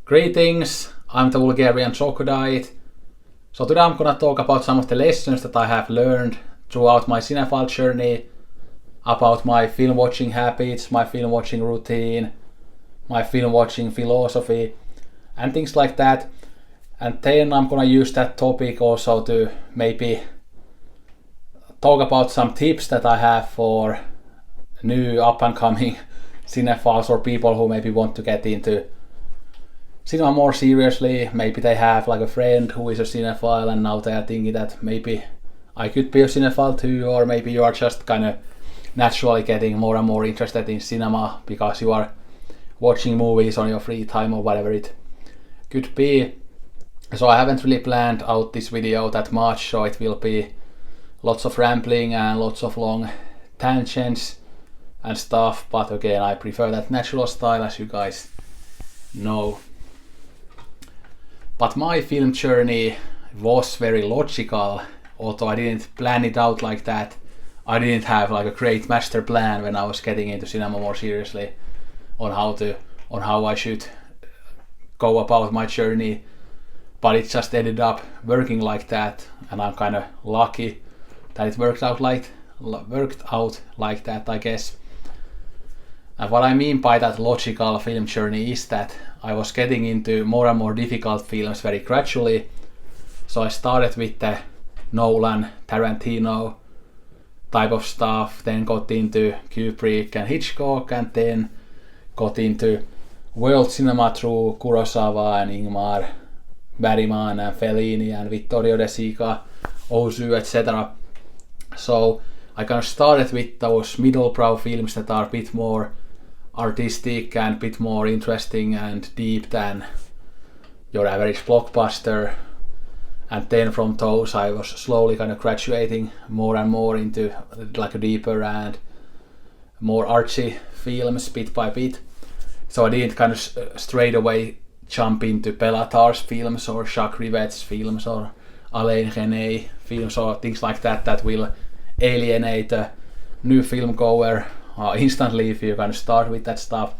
Greetings, I'm the Bulgarian Troglodyte. So today I'm gonna talk about some of the lessons that I have learned throughout my cinephile journey, about my film watching habits, my film watching routine, my film watching philosophy, and things like that. And then I'm gonna use that topic also to maybe talk about some tips that I have for new up and coming cinephiles or people who maybe want to get into cinema more seriously. Maybe they have like a friend who is a cinephile and now they are thinking that maybe I could be a cinephile too, or maybe you are just kind of naturally getting more and more interested in cinema because you are watching movies on your free time or whatever it could be. So I haven't really planned out this video that much, so it will be lots of rambling and lots of long tangents and stuff, but again I prefer that natural style, as you guys know. But my film journey was very logical, although I didn't plan it out like that. I didn't have like a great master plan when I was getting into cinema more seriously on how I should go about my journey. But it just ended up working like that, and I'm kind of lucky that it worked out like that, I guess. And what I mean by that logical film journey is that I was getting into more and more difficult films very gradually. So I started with the Nolan, Tarantino type of stuff, then got into Kubrick and Hitchcock, and then got into world cinema through Kurosawa and Ingmar Bergman and Fellini and Vittorio De Sica, Ozu, etc. So I kind of started with those middle-brow films that are a bit more artistic and a bit more interesting and deep than your average blockbuster, and then from those I was slowly kind of graduating more and more into like a deeper and more artsy films bit by bit. So I didn't kind of straight away jump into Bellatar's films or Jacques Rivet's films or Alain Resnais films or things like that that will alienate a new film goer instantly if you kind of start with that stuff.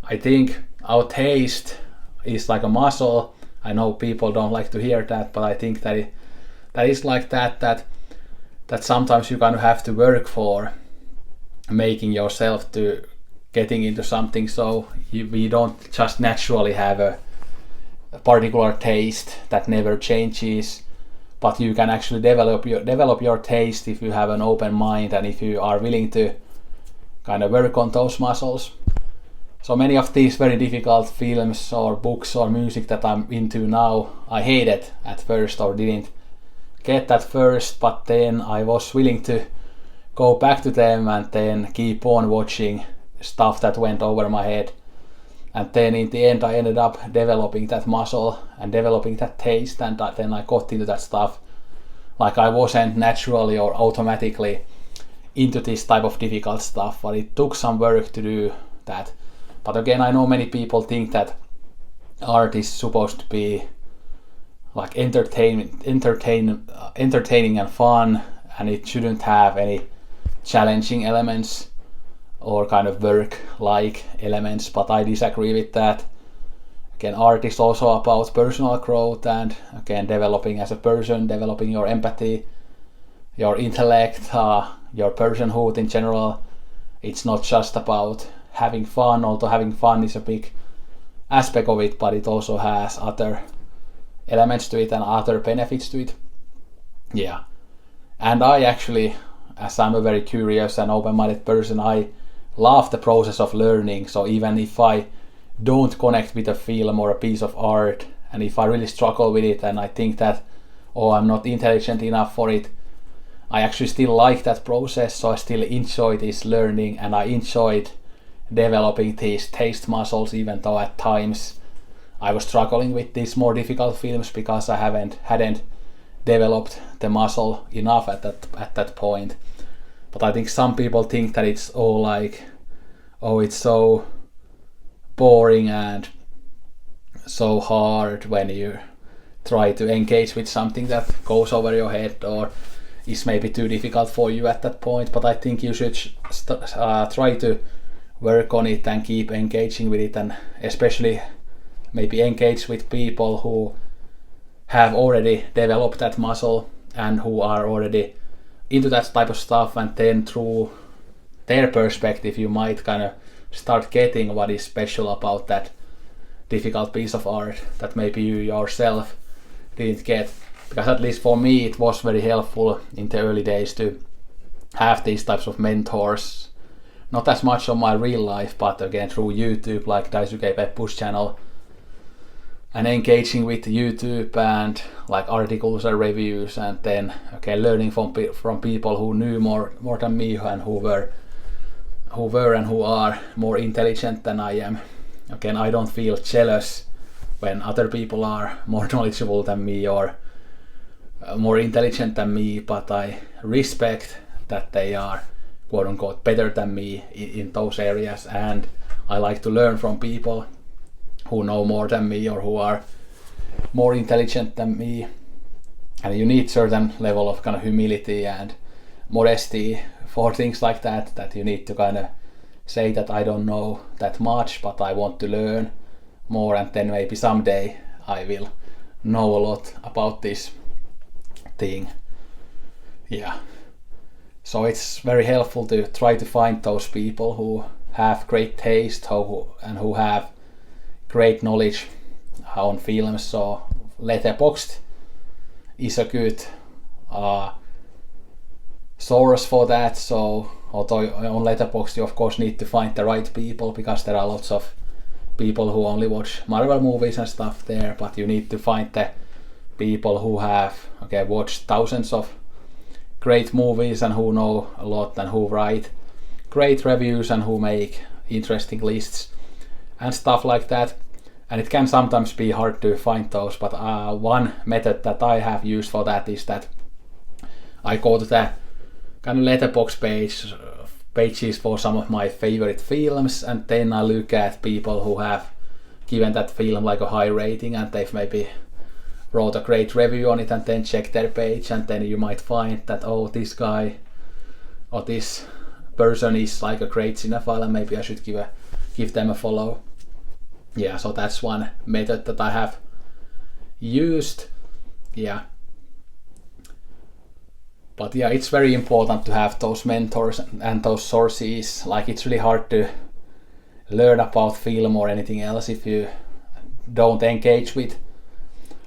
I think our taste is like a muscle. I know people don't like to hear that, but I think that that is like that sometimes you kind of have to work for making yourself to getting into something, so we don't just naturally have a particular taste that never changes, but you can actually develop your taste if you have an open mind and if you are willing to kind of work on those muscles. So many of these very difficult films or books or music that I'm into now, I hated at first or didn't get at first, but then I was willing to go back to them and then keep on watching stuff that went over my head. And then in the end I ended up developing that muscle and developing that taste, and then I got into that stuff. Like I wasn't naturally or automatically into this type of difficult stuff, but it took some work to do that. But again, I know many people think that art is supposed to be like entertaining and fun, and it shouldn't have any challenging elements or kind of work-like elements, but I disagree with that. Again, art is also about personal growth and again developing as a person, developing your empathy, your intellect, your personhood in general. It's not just about having fun, although having fun is a big aspect of it, but it also has other elements to it and other benefits to it. Yeah. And I actually, as I'm a very curious and open-minded person, I love the process of learning. So even if I don't connect with a film or a piece of art, and if I really struggle with it and I think that, oh, I'm not intelligent enough for it, I actually still like that process. So I still enjoy this learning, and I enjoyed developing these taste muscles, even though at times I was struggling with these more difficult films because I hadn't developed the muscle enough at that point. But I think some people think that it's all like, oh, it's so boring and so hard when you try to engage with something that goes over your head or is maybe too difficult for you at that point. But I think you should try to work on it and keep engaging with it, and especially maybe engage with people who have already developed that muscle and who are already into that type of stuff, and then through their perspective you might kind of start getting what is special about that difficult piece of art that maybe you yourself didn't get. Because at least for me it was very helpful in the early days to have these types of mentors, not as much on my real life, but again through YouTube, like Daisuke Peppu's channel, and engaging with YouTube and like articles and reviews, and then learning from people who knew more than me and who were and who are more intelligent than I am. Again, I don't feel jealous when other people are more knowledgeable than me or more intelligent than me, but I respect that they are quote unquote better than me in those areas, and I like to learn from people who know more than me or who are more intelligent than me. And you need certain level of kind of humility and modesty for things like that, that you need to kind of say that I don't know that much, but I want to learn more, and then maybe someday I will know a lot about this thing. Yeah. So it's very helpful to try to find those people who have great taste and who have great knowledge on films. So Letterboxd is a good source for that. So although on Letterboxd you of course need to find the right people, because there are lots of people who only watch Marvel movies and stuff there, but you need to find the people who have watched thousands of great movies and who know a lot and who write great reviews and who make interesting lists and stuff like that. And it can sometimes be hard to find those, but one method that I have used for that is that I go to the kind of Letterboxd pages for some of my favorite films, and then I look at people who have given that film like a high rating and they've maybe wrote a great review on it, and then check their page, and then you might find that, oh, this guy or this person is like a great cinephile and maybe I should give them a follow. Yeah, so that's one method that I have used. Yeah. But yeah, it's very important to have those mentors and those sources. Like, it's really hard to learn about film or anything else if you don't engage with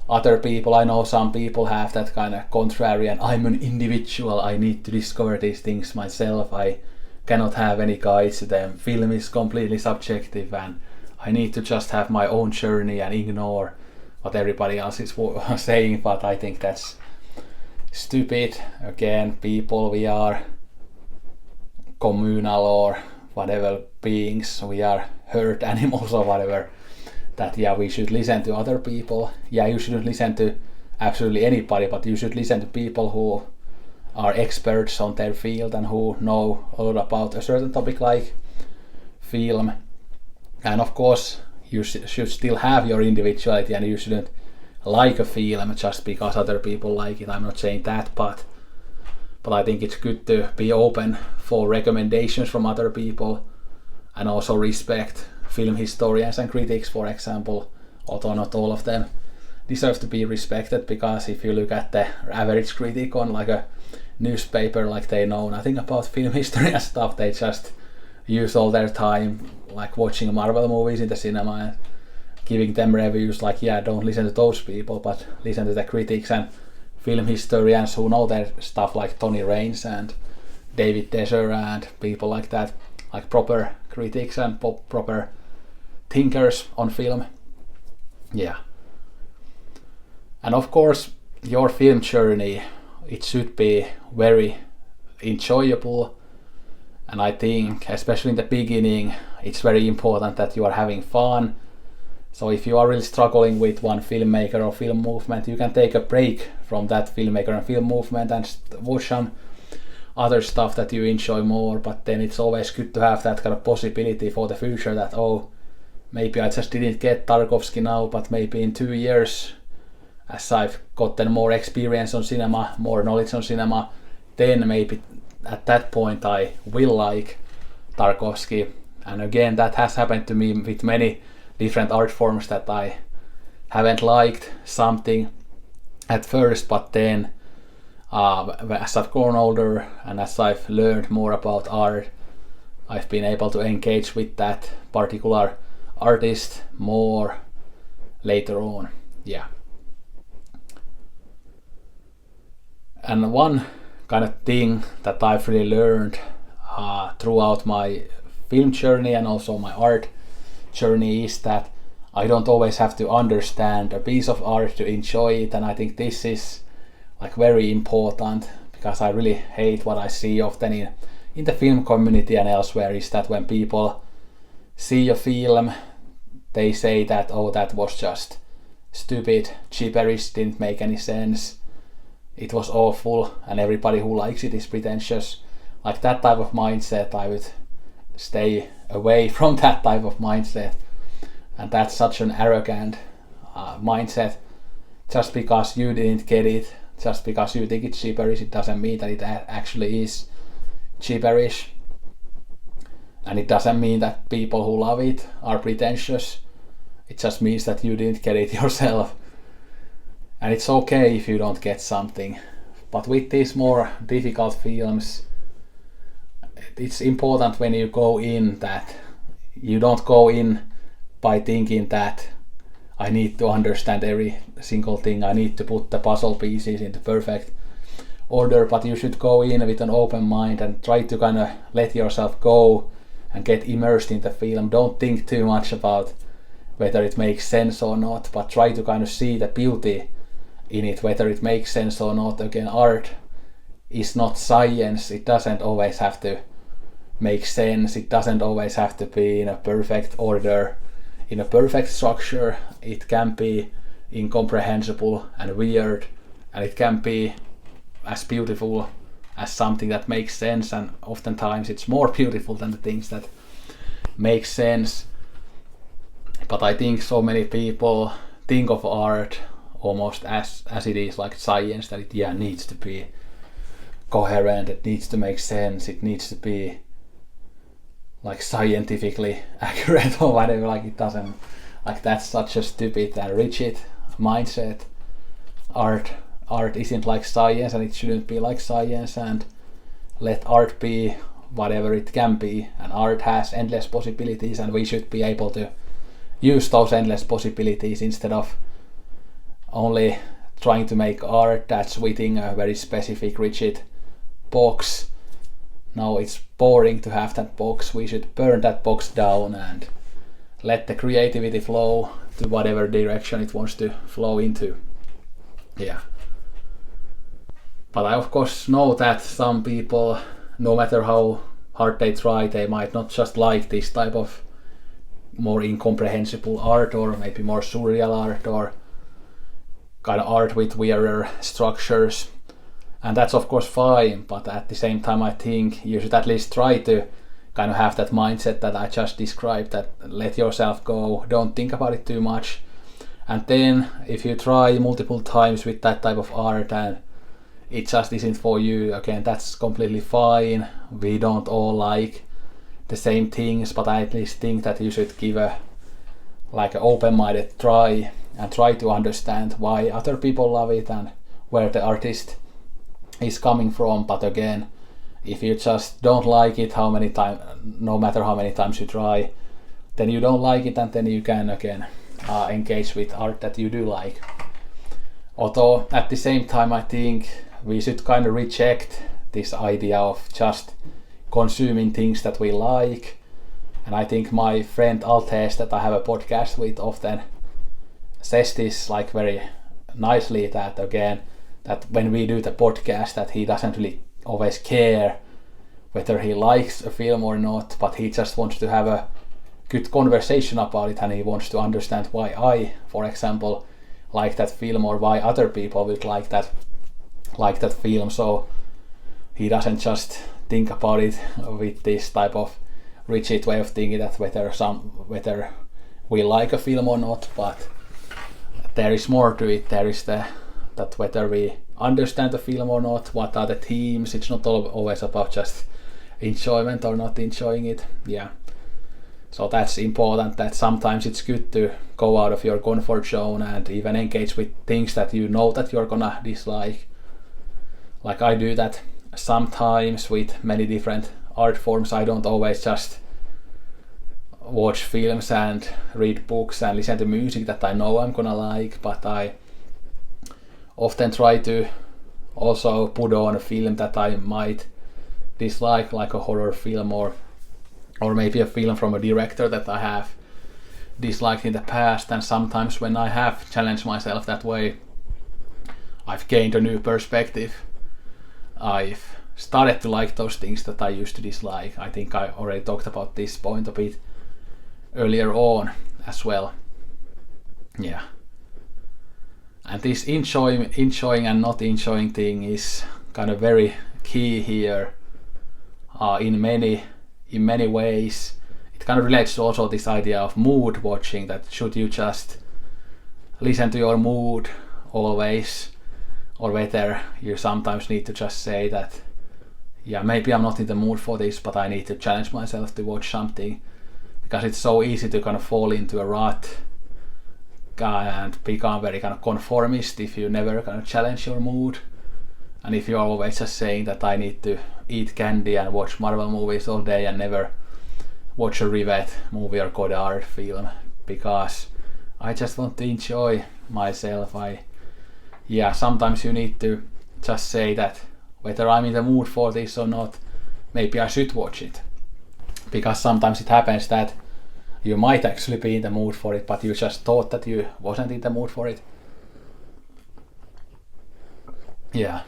other people. I know some people have that kind of contrarian, I'm an individual, I need to discover these things myself, I cannot have any guides to them, film is completely subjective and I need to just have my own journey and ignore what everybody else is saying. But I think that's stupid. Again, people, we are communal or whatever beings, we are herd animals or whatever, that yeah, we should listen to other people. Yeah, you shouldn't listen to absolutely anybody, but you should listen to people who are experts on their field and who know a lot about a certain topic like film. And of course you should still have your individuality, and you shouldn't like a film just because other people like it. I'm not saying that, but I think it's good to be open for recommendations from other people and also respect film historians and critics, for example, although not all of them deserve to be respected, because if you look at the average critic on like a newspaper, like they know nothing about film history and stuff, they just use all their time like watching Marvel movies in the cinema and giving them reviews. Like, yeah, don't listen to those people, but listen to the critics and film historians who know their stuff, like Tony Raines and David Desher and people like that, like proper critics and proper thinkers on film. Yeah. And of course your film journey, it should be very enjoyable, and I think especially in the beginning it's very important that you are having fun. So if you are really struggling with one filmmaker or film movement, you can take a break from that filmmaker and film movement and watch some other stuff that you enjoy more. But then it's always good to have that kind of possibility for the future that, oh, maybe I just didn't get Tarkovsky now, but maybe in 2 years, as I've gotten more experience on cinema, more knowledge on cinema, then maybe at that point I will like Tarkovsky. And again, that has happened to me with many different art forms that I haven't liked something at first, but then as I've grown older and as I've learned more about art, I've been able to engage with that particular artist more later on. Yeah. And one kind of thing that I've really learned throughout my film journey and also my art journey is that I don't always have to understand a piece of art to enjoy it, and I think this is like very important, because I really hate what I see often in the film community and elsewhere is that when people see a film, they say that, oh, that was just stupid, gibberish, didn't make any sense, it was awful, and everybody who likes it is pretentious. Like that type of mindset, I would stay away from that type of mindset. And that's such an arrogant mindset. Just because you didn't get it, just because you think it's gibberish, it doesn't mean that it actually is gibberish. And it doesn't mean that people who love it are pretentious. It just means that you didn't get it yourself. And it's okay if you don't get something. But with these more difficult films, it's important when you go in that you don't go in by thinking that I need to understand every single thing, I need to put the puzzle pieces into perfect order, but you should go in with an open mind and try to kind of let yourself go and get immersed in the film. Don't think too much about whether it makes sense or not, but try to kind of see the beauty in it, whether it makes sense or not. Again, art is not science. It doesn't always have to make sense. It doesn't always have to be in a perfect order, in a perfect structure. It can be incomprehensible and weird, and it can be as beautiful as something that makes sense, and oftentimes it's more beautiful than the things that make sense. But I think so many people think of art almost as it is like science, that it needs to be coherent, it needs to make sense, it needs to be like scientifically accurate or whatever. Like it doesn't, like that's such a stupid and rigid mindset. Art isn't like science, and it shouldn't be like science, and let art be whatever it can be. And art has endless possibilities, and we should be able to use those endless possibilities instead of only trying to make art that's within a very specific rigid box. No, it's boring to have that box. We should burn that box down and let the creativity flow to whatever direction it wants to flow into. Yeah. But I of course know that some people, no matter how hard they try, they might not just like this type of more incomprehensible art, or maybe more surreal art, or kind of art with weirder structures. And that's of course fine, but at the same time I think you should at least try to kind of have that mindset that I just described, that let yourself go, don't think about it too much. And then if you try multiple times with that type of art and it just isn't for you, again, that's completely fine. We don't all like the same things, but I at least think that you should give an open-minded try and try to understand why other people love it and where the artist is coming from. But again, if you just don't like it no matter how many times you try, then you don't like it, and then you can again engage with art that you do like. Although at the same time I think we should kind of reject this idea of just consuming things that we like. And I think my friend Altes, that I have a podcast with, often says this like very nicely, that again, that when we do the podcast, that he doesn't really always care whether he likes a film or not, but he just wants to have a good conversation about it, and he wants to understand why I, for example, like that film, or why other people would like that film. So he doesn't just think about it with this type of rigid way of thinking that whether we like a film or not, but there is more to it. There is that whether we understand the film or not, what are the themes. It's not always about just enjoyment or not enjoying it. Yeah. So that's important, that sometimes it's good to go out of your comfort zone and even engage with things that you know that you're gonna dislike. Like I do that sometimes with many different art forms. I don't always just watch films and read books and listen to music that I know I'm gonna like, but I often try to also put on a film that I might dislike, like a horror film or maybe a film from a director that I have disliked in the past. And sometimes when I have challenged myself that way, I've gained a new perspective. I've started to like those things that I used to dislike. I think I already talked about this point a bit earlier on as well. Yeah. And this enjoying and not enjoying thing is kind of very key here in many ways. It kind of relates to also this idea of mood watching, that should you just listen to your mood always, or whether you sometimes need to just say that, yeah, maybe I'm not in the mood for this, but I need to challenge myself to watch something, because it's so easy to kind of fall into a rut and become very kind of conformist if you never kind of challenge your mood, and if you're always just saying that I need to eat candy and watch Marvel movies all day and never watch a Rivet movie or Godard film because I just want to enjoy myself. Sometimes you need to just say that whether I'm in the mood for this or not, maybe I should watch it, because sometimes it happens that you might actually be in the mood for it, but you just thought that you wasn't in the mood for it. Yeah.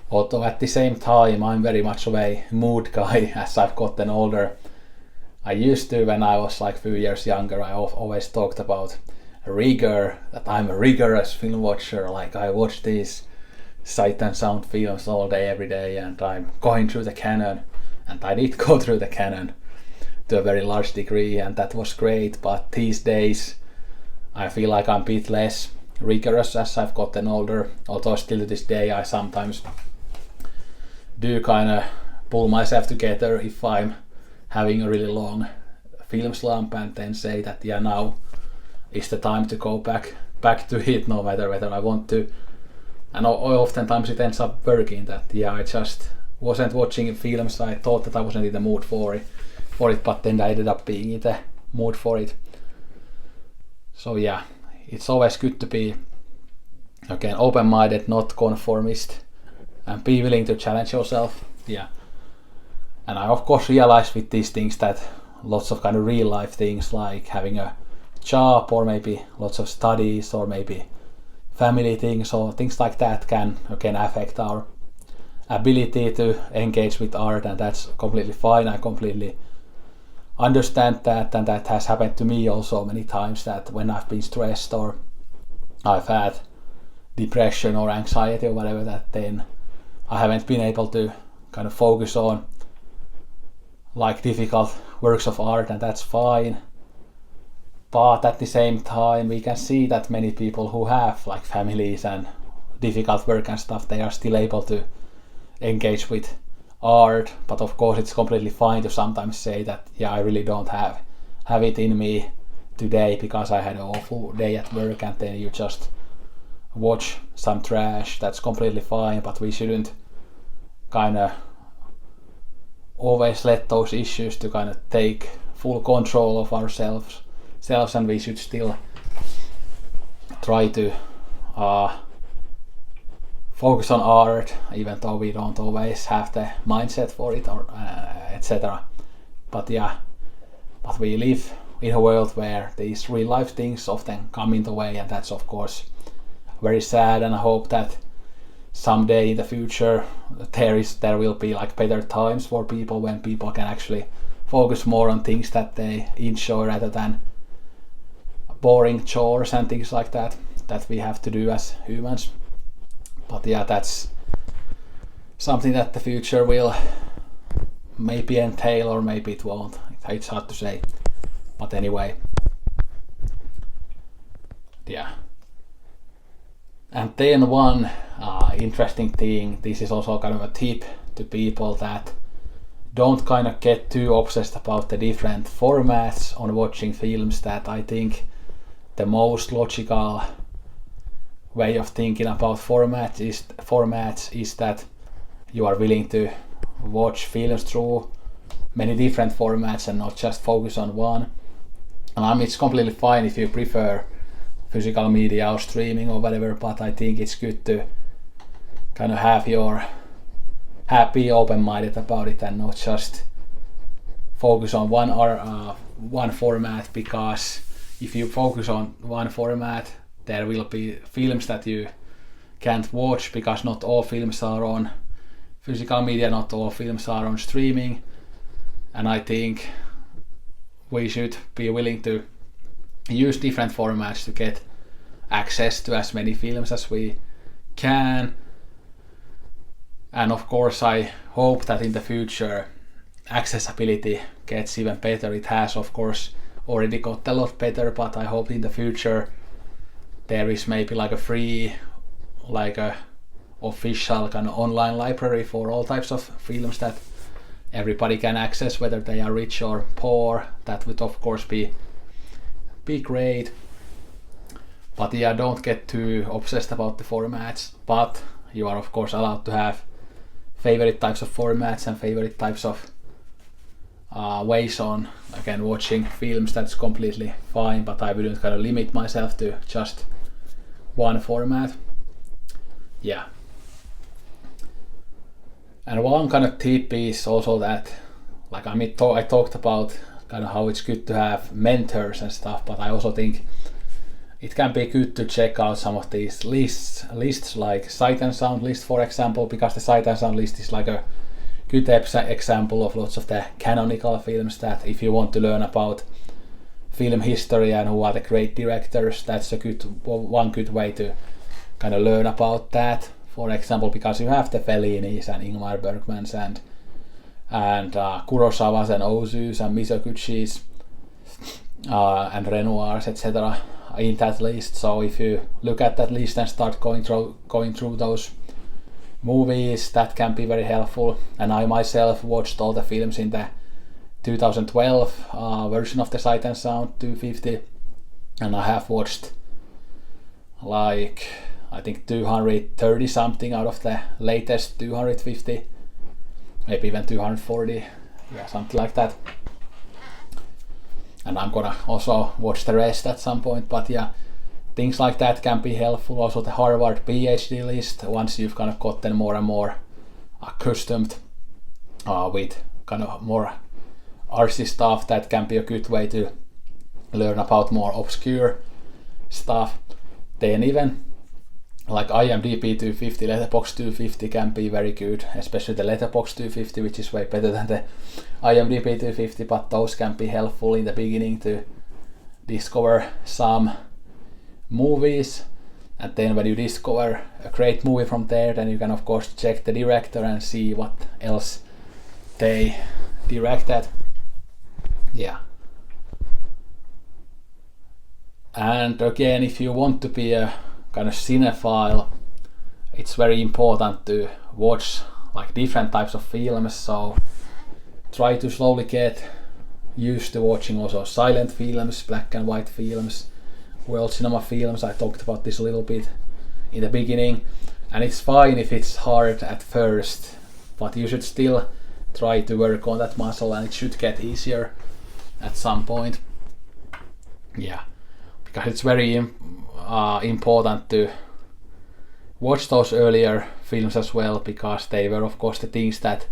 Although at the same time I'm very much of a mood guy as I've gotten older. I used to, when I was like a few years younger, I always talked about rigor, that I'm a rigorous film watcher, like I watch these sight and sound films all day every day and I'm going through the canon, and I did go through the canon to a very large degree, and that was great. But these days I feel like I'm a bit less rigorous as I've gotten older, although still to this day I sometimes do kind of pull myself together if I'm having a really long film slump and then say that now is the time to go back to it, no matter whether I want to. And oftentimes it ends up working that I just wasn't watching films. I thought that I wasn't in the mood for it, but then I ended up being in the mood for it. So yeah, it's always good to be, again, open-minded, not conformist, and be willing to challenge yourself. Yeah. And I of course realize with these things that lots of kind of real life things like having a job or maybe lots of studies or maybe family things or things like that can again affect our ability to engage with art, and that's completely fine. I completely understand that, and that has happened to me also many times, that when I've been stressed or I've had depression or anxiety or whatever, that then I haven't been able to kind of focus on like difficult works of art, and that's fine. But at the same time we can see that many people who have like families and difficult work and stuff, they are still able to engage with art. But of course it's completely fine to sometimes say that I really don't have it in me today because I had an awful day at work, and then you just watch some trash. That's completely fine, but we shouldn't kind of always let those issues to kind of take full control of ourselves, and we should still try to focus on art, even though we don't always have the mindset for it or etc. But we live in a world where these real life things often come in the way, and that's of course very sad. And I hope that someday in the future there will be like better times for people, when people can actually focus more on things that they enjoy rather than boring chores and things like that we have to do as humans. But that's something that the future will maybe entail, or maybe it won't. It's hard to say. But anyway, and then one interesting thing, this is also kind of a tip to people, that don't kind of get too obsessed about the different formats on watching films. That I think the most logical way of thinking about formats is that you are willing to watch films through many different formats and not just focus on one. And it's completely fine if you prefer physical media or streaming or whatever, but I think it's good to kind of be open-minded about it and not just focus on one format, because if you focus on one format, there will be films that you can't watch because not all films are on physical media, not all films are on streaming. And I think we should be willing to use different formats to get access to as many films as we can. And of course, I hope that in the future accessibility gets even better. It has, of course, already got a lot better, but I hope in the future there is maybe like a free, like a official kind of online library for all types of films that everybody can access, whether they are rich or poor. That would of course be great. But yeah, don't get too obsessed about the formats, but you are of course allowed to have favorite types of formats and favorite types of ways on again watching films. That's completely fine, but I wouldn't kind of limit myself to just one format. Yeah. And one kind of tip is also that, like I talked about kind of how it's good to have mentors and stuff, but I also think it can be good to check out some of these lists like Sight and Sound list, for example, because the Sight and Sound list is like a good example of lots of the canonical films that if you want to learn about film history and who are the great directors, that's one good way to kind of learn about that. For example, because you have the Fellinis and Ingmar Bergmans and Kurosawas and Ozus and Mizoguchis and Renoirs, etc. in that list. So if you look at that list and start going through those movies, that can be very helpful. And I myself watched all the films in the 2012 version of the Sight and Sound 250, and I have watched like I think 230 something out of the latest 250, maybe even 240, yeah, something like that. And I'm gonna also watch the rest at some point, but yeah, things like that can be helpful. Also the Harvard PhD list, once you've kind of gotten more and more accustomed with kind of more artsy stuff, that can be a good way to learn about more obscure stuff. Then even like IMDb 250, Letterboxd 250 can be very good, especially the Letterboxd 250, which is way better than the IMDb 250, but those can be helpful in the beginning to discover some movies. And then when you discover a great movie from there, then you can of course check the director and see what else they directed. Yeah. And again, if you want to be a kind of cinephile, it's very important to watch like different types of films. So try to slowly get used to watching also silent films, black and white films, world cinema films. I talked about this a little bit in the beginning, and it's fine if it's hard at first, but you should still try to work on that muscle, and it should get easier at some point. Yeah, because it's very important to watch those earlier films as well, because they were of course the things that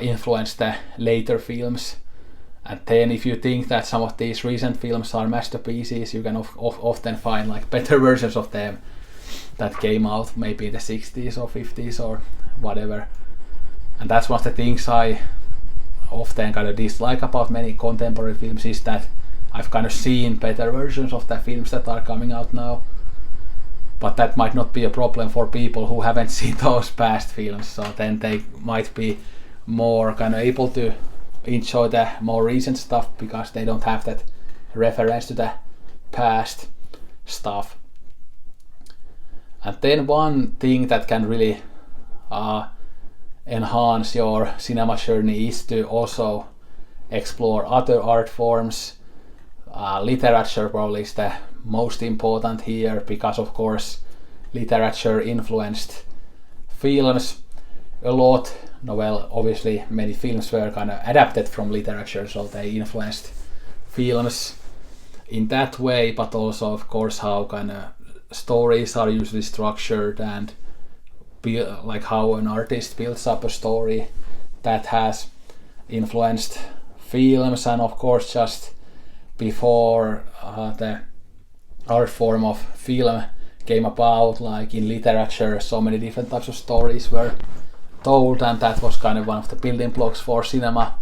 influenced the later films. And then if you think that some of these recent films are masterpieces, you can often find like better versions of them that came out maybe in the 60s or 50s or whatever. And that's one of the things I often kind of dislike about many contemporary films, is that I've kind of seen better versions of the films that are coming out now, but that might not be a problem for people who haven't seen those past films. So then they might be more kind of able to enjoy the more recent stuff because they don't have that reference to the past stuff. And then one thing that can really enhance your cinema journey is to also explore other art forms. Literature probably is the most important here, because of course literature influenced films a lot. No, well, obviously many films were kind of adapted from literature, so they influenced films in that way, but also of course how kind of stories are usually structured, and like how an artist builds up a story, that has influenced films. And of course just before the art form of film came about, like in literature, so many different types of stories were told, and that was kind of one of the building blocks for cinema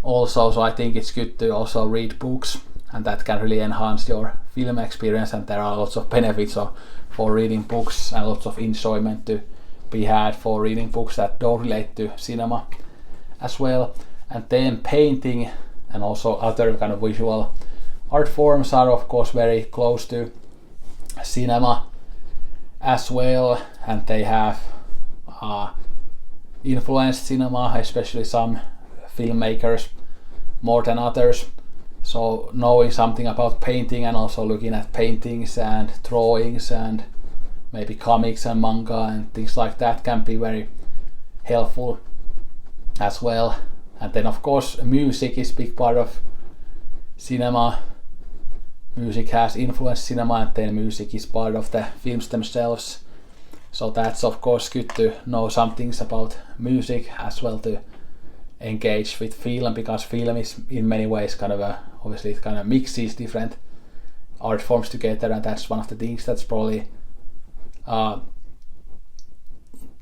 also. So I think it's good to also read books, and that can really enhance your film experience, and there are lots of benefits for reading books, and lots of enjoyment to be had for reading books that don't relate to cinema as well. And then painting and also other kind of visual art forms are of course very close to cinema as well, and they have influenced cinema, especially some filmmakers more than others. So knowing something about painting and also looking at paintings and drawings and maybe comics and manga and things like that can be very helpful as well. And then of course music is a big part of cinema. Music has influenced cinema, and then music is part of the films themselves. So that's of course good to know some things about music as well to engage with film, because film is in many ways kind of obviously it kind of mixes different art forms together, and that's one of the things that's probably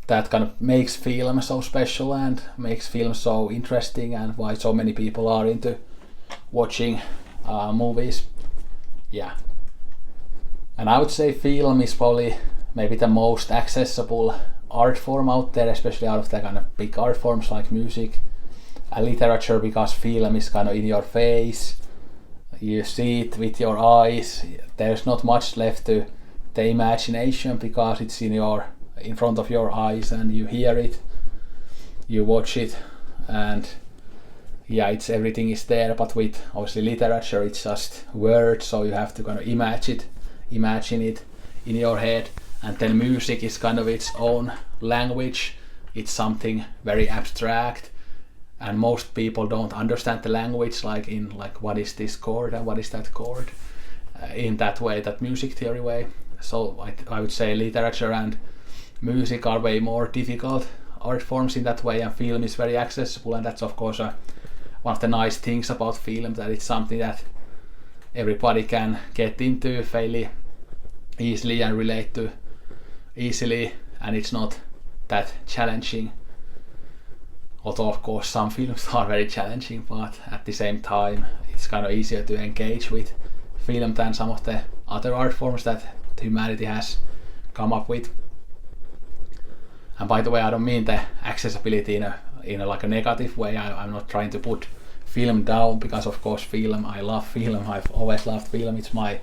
that kind of makes film so special and makes film so interesting, and why so many people are into watching movies. Yeah, and I would say film is probably maybe the most accessible art form out there, especially out of the kind of big art forms like music and literature, because film is kind of in your face, you see it with your eyes, there's not much left to the imagination because it's in front of your eyes, and you hear it, you watch it, and yeah, it's everything is there. But with obviously literature, it's just words, so you have to kind of imagine it in your head. And then music is kind of its own language. It's something very abstract, and most people don't understand the language, like what is this chord and what is that chord, in that way, that music theory way. So I would say literature and music are way more difficult art forms in that way, and film is very accessible, and that's of course one of the nice things about film, that it's something that everybody can get into fairly easily and relate to easily, and it's not that challenging. Although of course some films are very challenging, but at the same time it's kind of easier to engage with film than some of the other art forms that humanity has come up with. And by the way, I don't mean the accessibility in a like a negative way. I'm not trying to put film down, because of course I love film. I've always loved film. It's my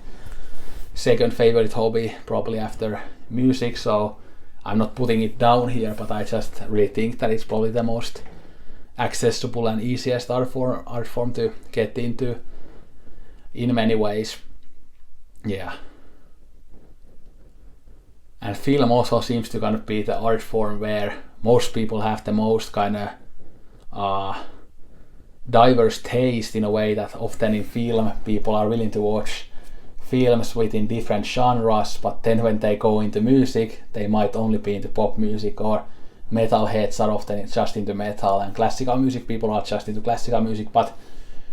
second favorite hobby, probably after music, so I'm not putting it down here, but I just really think that it's probably the most accessible and easiest art form to get into in many ways. Yeah. And film also seems to kind of be the art form where most people have the most kind of diverse taste, in a way that often in film people are willing to watch films within different genres, but then when they go into music they might only be into pop music, or metalheads are often just into metal, and classical music people are just into classical music. But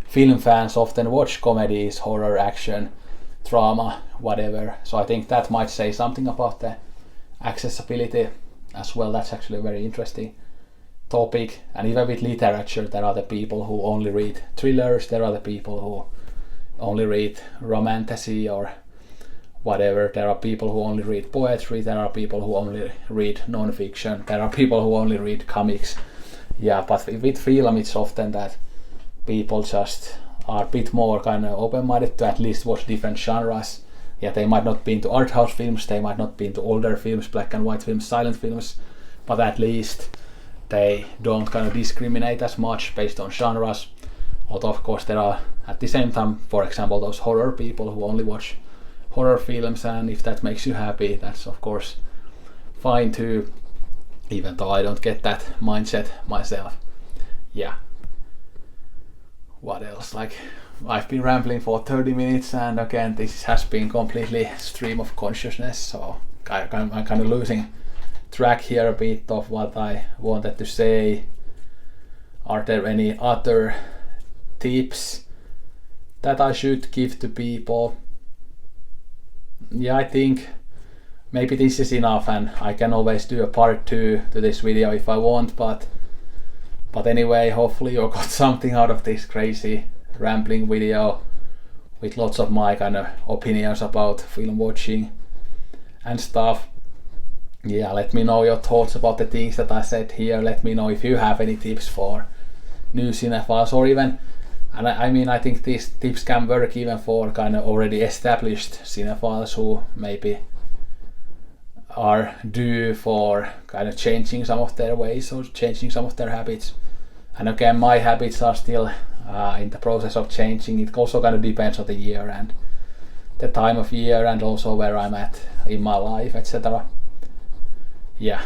film fans often watch comedies, horror, action, drama, whatever. So I think that might say something about the accessibility as well. That's actually a very interesting topic. And even with literature, there are the people who only read thrillers, there are the people who only read romantasy or whatever, there are people who only read poetry, there are people who only read non-fiction, there are people who only read comics. Yeah, but with film it's often that people just are a bit more kind of open-minded to at least watch different genres. Yeah, they might not be into art house films, they might not be into older films, black and white films, silent films, but at least they don't kind of discriminate as much based on genres. Although of course there are at the same time, for example, those horror people who only watch horror films, and if that makes you happy, that's of course fine too, even though I don't get that mindset myself. Yeah. What else? Like, I've been rambling for 30 minutes, and again, this has been completely stream of consciousness, so I'm kind of losing track here a bit of what I wanted to say. Are there any other tips that I should give to people? Yeah, I think maybe this is enough, and I can always do a part 2 to this video if I want, but anyway, hopefully you got something out of this crazy rambling video with lots of my kind of opinions about film watching and stuff. Yeah, let me know your thoughts about the things that I said here. Let me know if you have any tips for new cinephiles, or even, and I mean, I think these tips can work even for kind of already established cinephiles who maybe are due for kind of changing some of their ways or changing some of their habits. And again, my habits are still in the process of changing. It also kind of depends on the year and the time of year, and also where I'm at in my life, etc. Yeah,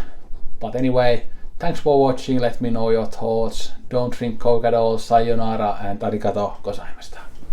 but anyway, thanks for watching. Let me know your thoughts. Don't drink Coke at all. Sayonara and arigato gozaimashita.